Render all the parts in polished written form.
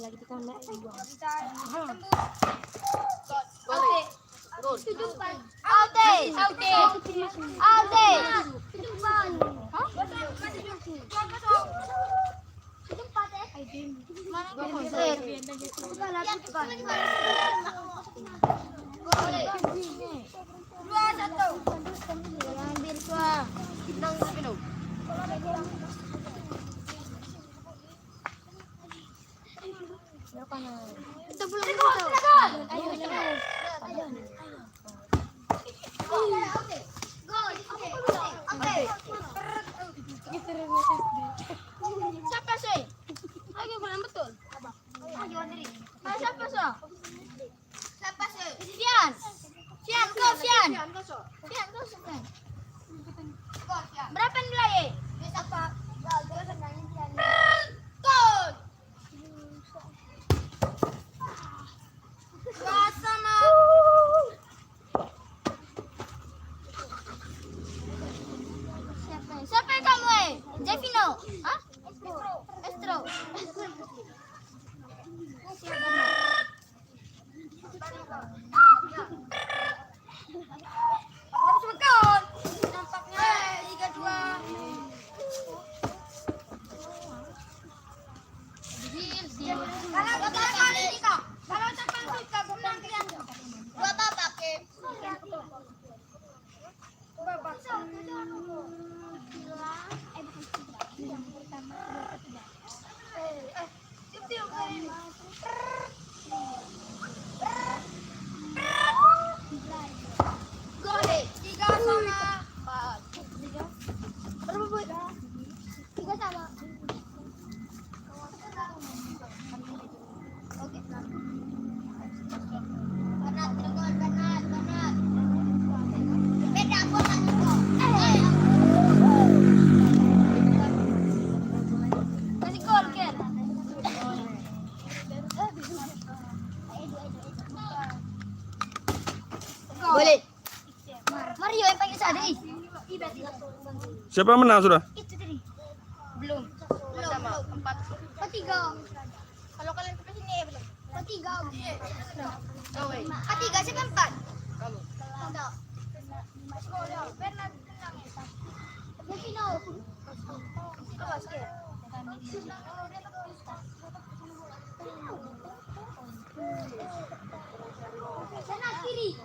lagi kita naik dua. Siapa sih? Ayo bilang betul. Siapa sih? Siapa sih? Fian. Fian kau Fian. Fian kau Fian. Berapa nilai? Berapa? Gol. Sama. Siapa kamu Jevino? Hah? Estro. Nampaknya 3-2. Kalau cepat suka menang kalian. Gua babak ke. Babak. Boleh. Mario yang pakai sadari. Siapa yang menang sudah? Itu tadi. Belum. Sama 4. 3. Kalau kalian ke sini belum. 3. 3 siapa 4? Kamu. Enggak. Bernard menang ya. Devino. Awas ke. Sana kiri.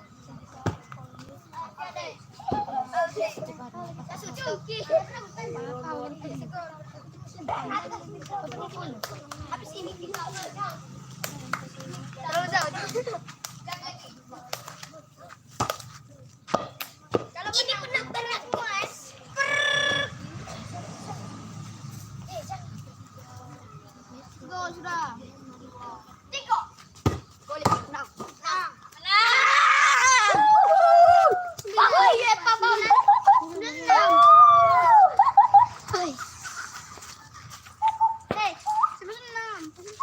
Habis ini kita terlalu jauh. Kalau ini berat mas. Go sudah. Tiko. Boleh. Menang.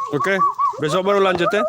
Oke, besok baru lanjut ya.